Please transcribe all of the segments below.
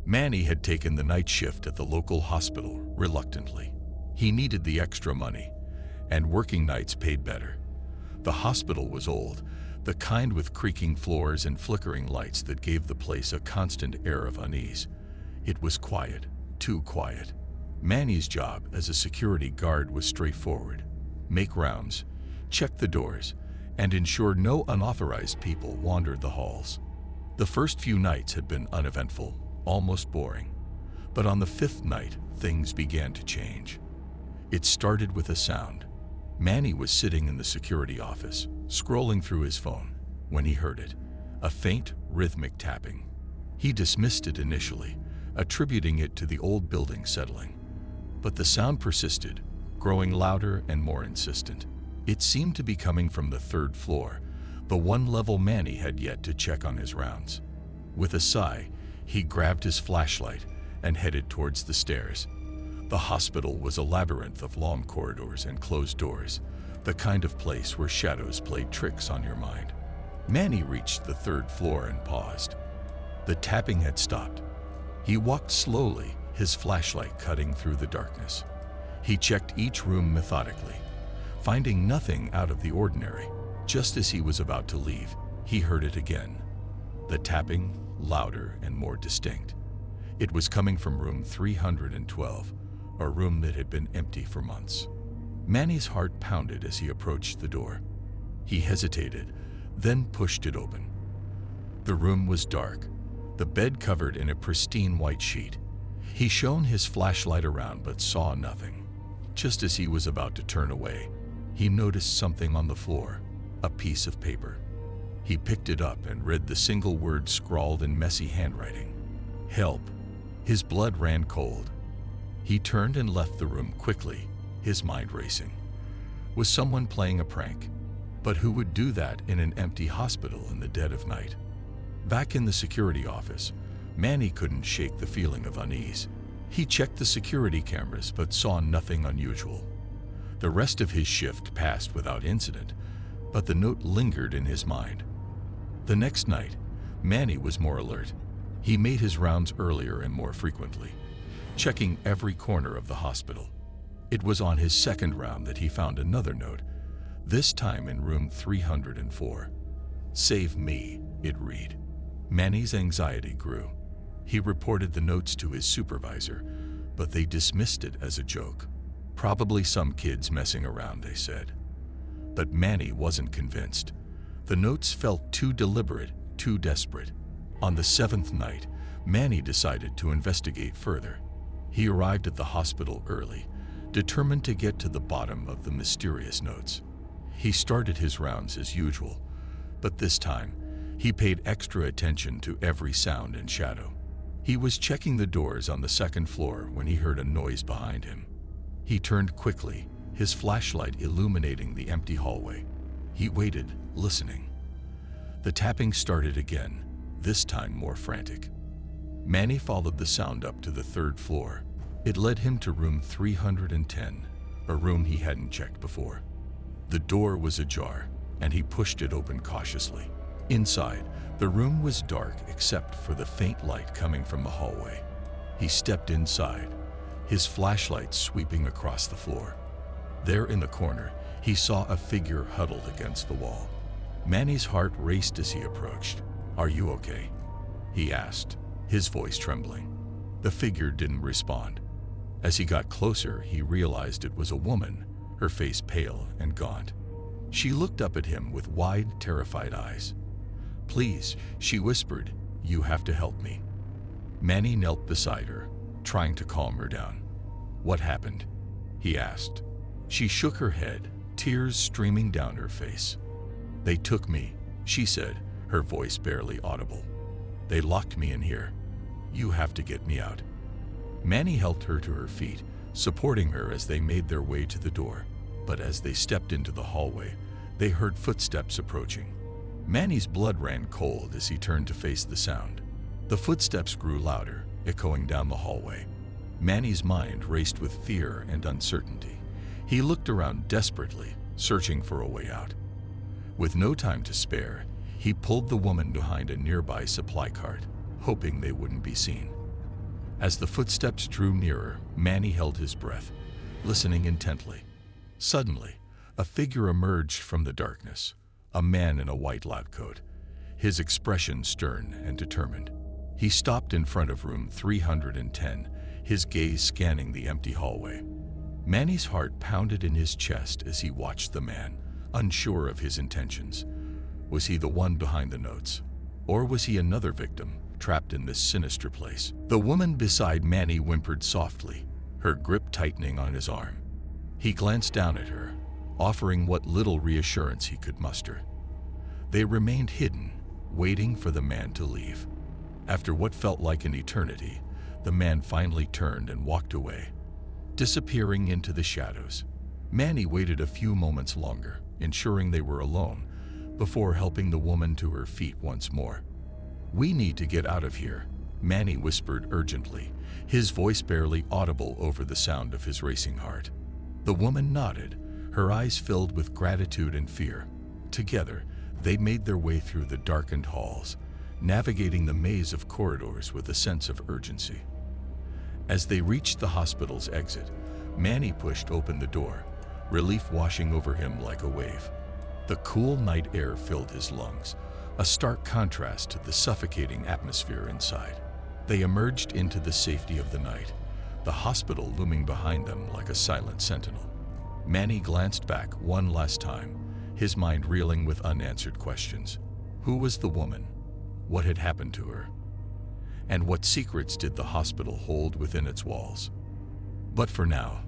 Manny had taken the night shift at the local hospital reluctantly. He needed the extra money, and working nights paid better. The hospital was old, the kind with creaking floors and flickering lights that gave the place a constant air of unease. It was quiet, too quiet. Manny's job as a security guard was straightforward: make rounds, check the doors, and ensure no unauthorized people wandered the halls. The first few nights had been uneventful, almost boring. But on the fifth night, things began to change. It started with a sound. Manny was sitting in the security office, scrolling through his phone, when he heard it, a faint, rhythmic tapping. He dismissed it initially, attributing it to the old building settling. But the sound persisted, growing louder and more insistent. It seemed to be coming from the third floor, the one level Manny had yet to check on his rounds. With a sigh, he grabbed his flashlight and headed towards the stairs. The hospital was a labyrinth of long corridors and closed doors, the kind of place where shadows played tricks on your mind. Manny reached the third floor and paused. The tapping had stopped. He walked slowly, his flashlight cutting through the darkness. He checked each room methodically, finding nothing out of the ordinary. Just as he was about to leave, he heard it again. The tapping, louder and more distinct. It was coming from room 312, a room that had been empty for months. Manny's heart pounded as he approached the door. He hesitated, then pushed it open. The room was dark, the bed covered in a pristine white sheet. He shone his flashlight around but saw nothing. Just as he was about to turn away, he noticed something on the floor, a piece of paper. He picked it up and read the single word scrawled in messy handwriting: "Help." His blood ran cold. He turned and left the room quickly, his mind racing. Was someone playing a prank? But who would do that in an empty hospital in the dead of night? Back in the security office, Manny couldn't shake the feeling of unease. He checked the security cameras but saw nothing unusual. The rest of his shift passed without incident, but the note lingered in his mind. The next night, Manny was more alert. He made his rounds earlier and more frequently, checking every corner of the hospital. It was on his second round that he found another note, this time in room 304. "Save me," it read. Manny's anxiety grew. He reported the notes to his supervisor, but they dismissed it as a joke. Probably some kids messing around, they said. But Manny wasn't convinced. The notes felt too deliberate, too desperate. On the seventh night, Manny decided to investigate further. He arrived at the hospital early, determined to get to the bottom of the mysterious notes. He started his rounds as usual, but this time, he paid extra attention to every sound and shadow. He was checking the doors on the second floor when he heard a noise behind him. He turned quickly, his flashlight illuminating the empty hallway. He waited, listening. The tapping started again, this time more frantic. Manny followed the sound up to the third floor. It led him to room 310, a room he hadn't checked before. The door was ajar, and he pushed it open cautiously. Inside, the room was dark except for the faint light coming from the hallway. He stepped inside, his flashlight sweeping across the floor. There in the corner, he saw a figure huddled against the wall. Manny's heart raced as he approached. "Are you okay?" he asked, his voice trembling. The figure didn't respond. As he got closer, he realized it was a woman, her face pale and gaunt. She looked up at him with wide, terrified eyes. "Please," she whispered, "you have to help me." Manny knelt beside her, trying to calm her down. "What happened?" he asked. She shook her head, tears streaming down her face. "They took me," she said, her voice barely audible. "They locked me in here. You have to get me out." Manny helped her to her feet, supporting her as they made their way to the door. But as they stepped into the hallway, they heard footsteps approaching. Manny's blood ran cold as he turned to face the sound. The footsteps grew louder, echoing down the hallway. Manny's mind raced with fear and uncertainty. He looked around desperately, searching for a way out. With no time to spare, He pulled the woman behind a nearby supply cart, hoping they wouldn't be seen. As the footsteps drew nearer, Manny held his breath, listening intently. Suddenly, a figure emerged from the darkness, a man in a white lab coat, his expression stern and determined. He stopped in front of room 310, his gaze scanning the empty hallway. Manny's heart pounded in his chest as he watched the man, unsure of his intentions. Was he the one behind the notes? Or was he another victim, trapped in this sinister place? The woman beside Manny whimpered softly, her grip tightening on his arm. He glanced down at her, offering what little reassurance he could muster. They remained hidden, waiting for the man to leave. After what felt like an eternity, the man finally turned and walked away, disappearing into the shadows. Manny waited a few moments longer, ensuring they were alone, before helping the woman to her feet once more. "We need to get out of here," Manny whispered urgently, his voice barely audible over the sound of his racing heart. The woman nodded, her eyes filled with gratitude and fear. Together, they made their way through the darkened halls, navigating the maze of corridors with a sense of urgency. As they reached the hospital's exit, Manny pushed open the door, relief washing over him like a wave. The cool night air filled his lungs, a stark contrast to the suffocating atmosphere inside. They emerged into the safety of the night, the hospital looming behind them like a silent sentinel. Manny glanced back one last time, his mind reeling with unanswered questions. Who was the woman? What had happened to her? And what secrets did the hospital hold within its walls? But for now,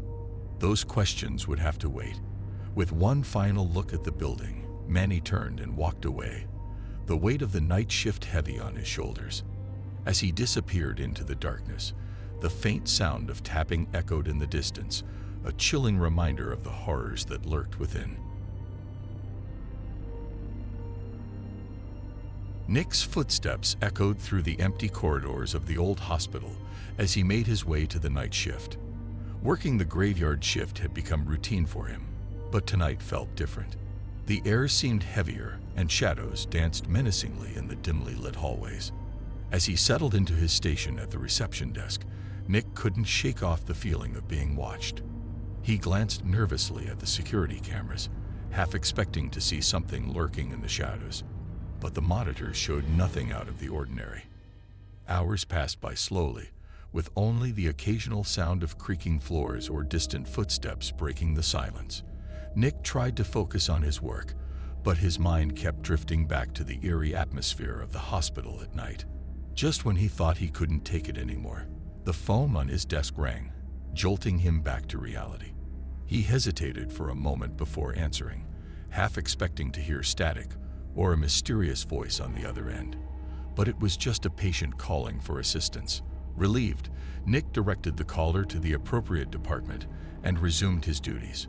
those questions would have to wait. With one final look at the building, Manny turned and walked away, the weight of the night shift heavy on his shoulders. As he disappeared into the darkness, the faint sound of tapping echoed in the distance, a chilling reminder of the horrors that lurked within. Nick's footsteps echoed through the empty corridors of the old hospital as he made his way to the night shift. Working the graveyard shift had become routine for him, but tonight felt different. The air seemed heavier, and shadows danced menacingly in the dimly lit hallways. As he settled into his station at the reception desk, Nick couldn't shake off the feeling of being watched. He glanced nervously at the security cameras, half expecting to see something lurking in the shadows. But the monitors showed nothing out of the ordinary. Hours passed by slowly, with only the occasional sound of creaking floors or distant footsteps breaking the silence. Nick tried to focus on his work, but his mind kept drifting back to the eerie atmosphere of the hospital at night. Just when he thought he couldn't take it anymore, the phone on his desk rang, jolting him back to reality. He hesitated for a moment before answering, half expecting to hear static or a mysterious voice on the other end. But it was just a patient calling for assistance. Relieved, Nick directed the caller to the appropriate department and resumed his duties.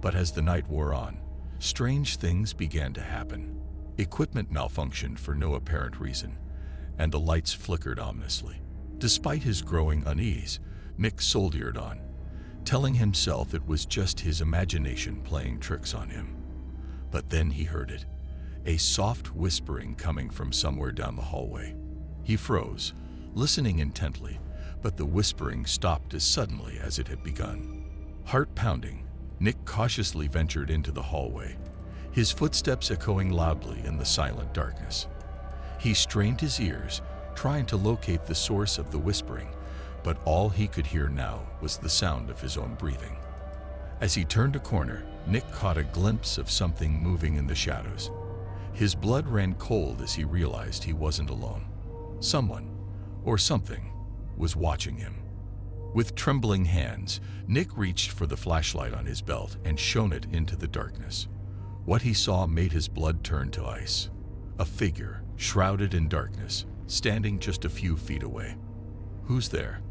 But as the night wore on, strange things began to happen. Equipment malfunctioned for no apparent reason, and the lights flickered ominously. Despite his growing unease, Nick soldiered on, telling himself it was just his imagination playing tricks on him. But then he heard it, a soft whispering coming from somewhere down the hallway. He froze, listening intently, but the whispering stopped as suddenly as it had begun. Heart pounding, Nick cautiously ventured into the hallway, his footsteps echoing loudly in the silent darkness. He strained his ears, trying to locate the source of the whispering, but all he could hear now was the sound of his own breathing. As he turned a corner, Nick caught a glimpse of something moving in the shadows. His blood ran cold as he realized he wasn't alone. Someone, or something, was watching him. With trembling hands, Nick reached for the flashlight on his belt and shone it into the darkness. What he saw made his blood turn to ice. A figure, shrouded in darkness, standing just a few feet away. "Who's there?"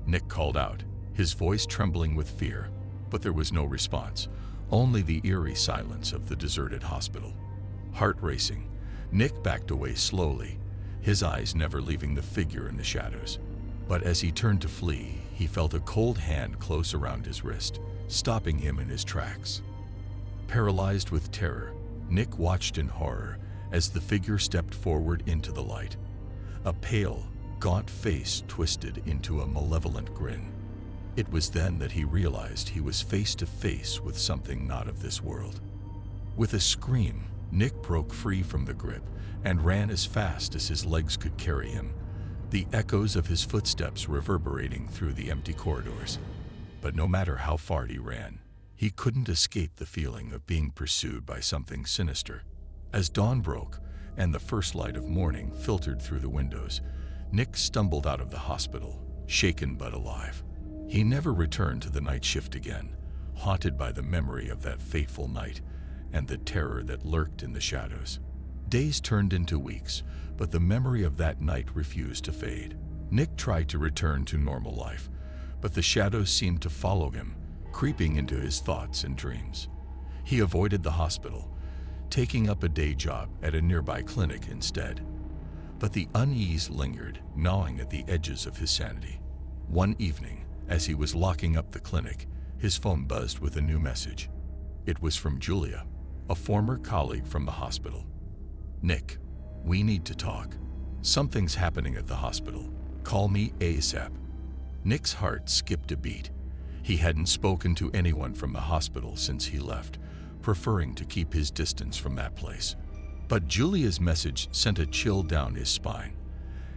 Nick called out, his voice trembling with fear, but there was no response, only the eerie silence of the deserted hospital. Heart racing, Nick backed away slowly, his eyes never leaving the figure in the shadows. But as he turned to flee, he felt a cold hand close around his wrist, stopping him in his tracks. Paralyzed with terror, Nick watched in horror as the figure stepped forward into the light. A pale, gaunt face twisted into a malevolent grin. It was then that he realized he was face to face with something not of this world. With a scream, Nick broke free from the grip and ran as fast as his legs could carry him, the echoes of his footsteps reverberating through the empty corridors. But no matter how far he ran, he couldn't escape the feeling of being pursued by something sinister. As dawn broke and the first light of morning filtered through the windows, Nick stumbled out of the hospital, shaken but alive. He never returned to the night shift again, haunted by the memory of that fateful night and the terror that lurked in the shadows. Days turned into weeks, but the memory of that night refused to fade. Nick tried to return to normal life, but the shadows seemed to follow him, creeping into his thoughts and dreams. He avoided the hospital, taking up a day job at a nearby clinic instead. But the unease lingered, gnawing at the edges of his sanity. One evening, as he was locking up the clinic, his phone buzzed with a new message. It was from Julia, a former colleague from the hospital. "Nick, we need to talk. Something's happening at the hospital. Call me ASAP." Nick's heart skipped a beat. He hadn't spoken to anyone from the hospital since he left, preferring to keep his distance from that place. But Julia's message sent a chill down his spine.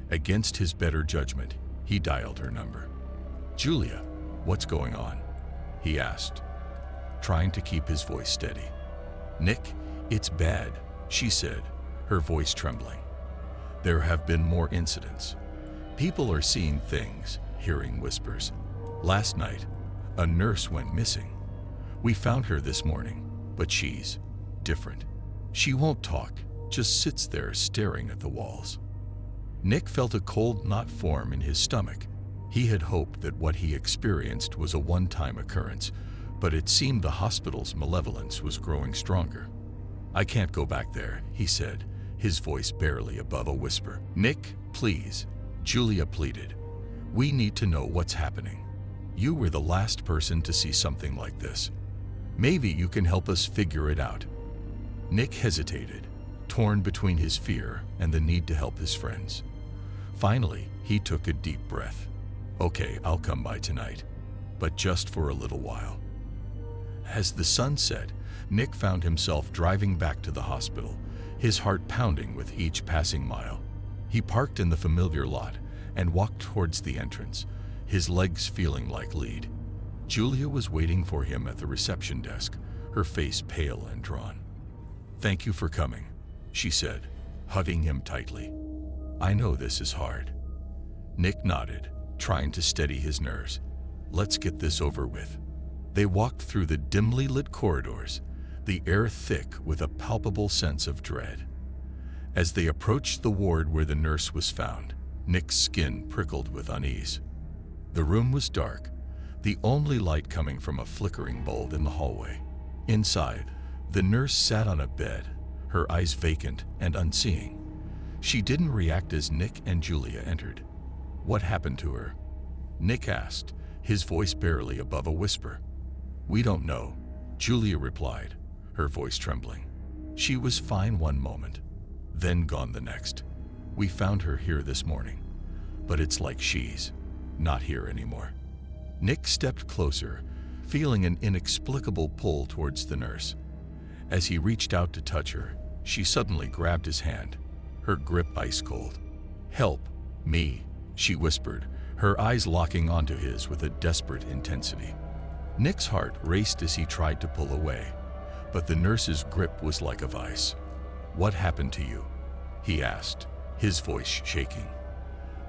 Against his better judgment, he dialed her number. "Julia, what's going on?" he asked, trying to keep his voice steady. "Nick, it's bad," she said, her voice trembling. "There have been more incidents. People are seeing things, hearing whispers. Last night, a nurse went missing. We found her this morning, but she's different. She won't talk, just sits there staring at the walls." Nick felt a cold knot form in his stomach. He had hoped that what he experienced was a one-time occurrence, but it seemed the hospital's malevolence was growing stronger. "I can't go back there," he said, his voice barely above a whisper. "Nick, please," Julia pleaded. "We need to know what's happening. You were the last person to see something like this. Maybe you can help us figure it out." Nick hesitated, torn between his fear and the need to help his friends. Finally, he took a deep breath. "Okay, I'll come by tonight, but just for a little while." As the sun set, Nick found himself driving back to the hospital, his heart pounding with each passing mile. He parked in the familiar lot and walked towards the entrance, his legs feeling like lead. Julia was waiting for him at the reception desk, her face pale and drawn. "Thank you for coming," she said, hugging him tightly. "I know this is hard." Nick nodded, trying to steady his nerves. "Let's get this over with." They walked through the dimly lit corridors, the air thick with a palpable sense of dread. As they approached the ward where the nurse was found, Nick's skin prickled with unease. The room was dark, the only light coming from a flickering bulb in the hallway. Inside, the nurse sat on a bed, her eyes vacant and unseeing. She didn't react as Nick and Julia entered. "What happened to her?" Nick asked, his voice barely above a whisper. "We don't know," Julia replied, her voice trembling. "She was fine one moment, then gone the next. We found her here this morning, but it's like she's not here anymore." Nick stepped closer, feeling an inexplicable pull towards the nurse. As he reached out to touch her, she suddenly grabbed his hand, her grip ice cold. "Help me," she whispered, her eyes locking onto his with a desperate intensity. Nick's heart raced as he tried to pull away, but the nurse's grip was like a vice. "What happened to you?" he asked, his voice shaking.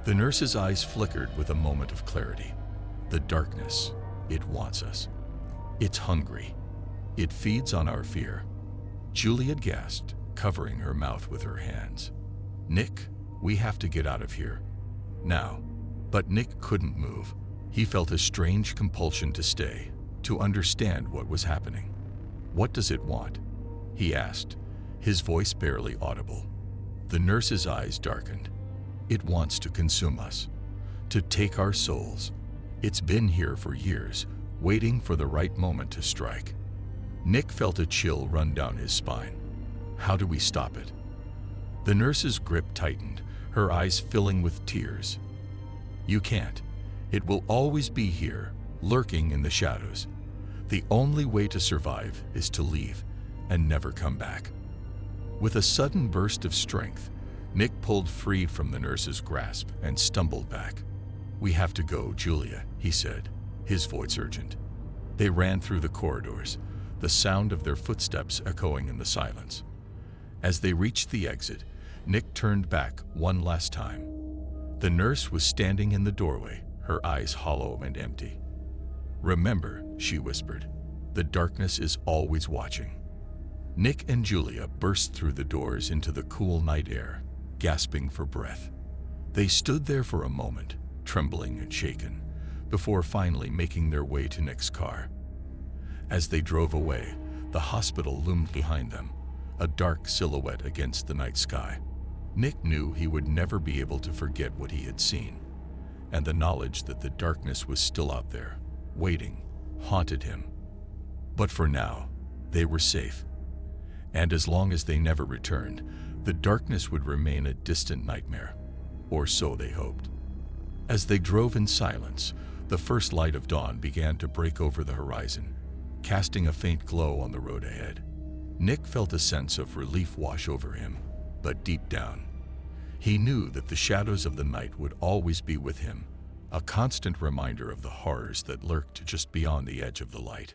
The nurse's eyes flickered with a moment of clarity. "The darkness, it wants us. It's hungry. It feeds on our fear." Julia gasped, covering her mouth with her hands. "Nick, we have to get out of here. Now." But Nick couldn't move. He felt a strange compulsion to stay, to understand what was happening. "What does it want?" he asked, his voice barely audible. The nurse's eyes darkened. "It wants to consume us, to take our souls. It's been here for years, waiting for the right moment to strike." Nick felt a chill run down his spine. "How do we stop it?" The nurse's grip tightened, her eyes filling with tears. "You can't. It will always be here, lurking in the shadows. The only way to survive is to leave and never come back." With a sudden burst of strength, Nick pulled free from the nurse's grasp and stumbled back. "We have to go, Julia," he said, his voice urgent. They ran through the corridors, the sound of their footsteps echoing in the silence. As they reached the exit, Nick turned back one last time. The nurse was standing in the doorway, her eyes hollow and empty. "Remember," she whispered, "the darkness is always watching." Nick and Julia burst through the doors into the cool night air, gasping for breath. They stood there for a moment, trembling and shaken, before finally making their way to Nick's car. As they drove away, the hospital loomed behind them, a dark silhouette against the night sky. Nick knew he would never be able to forget what he had seen, and the knowledge that the darkness was still out there, waiting, haunted him. But for now, they were safe. And as long as they never returned, the darkness would remain a distant nightmare, or so they hoped. As they drove in silence, the first light of dawn began to break over the horizon, casting a faint glow on the road ahead. Nick felt a sense of relief wash over him, but deep down, he knew that the shadows of the night would always be with him, a constant reminder of the horrors that lurked just beyond the edge of the light.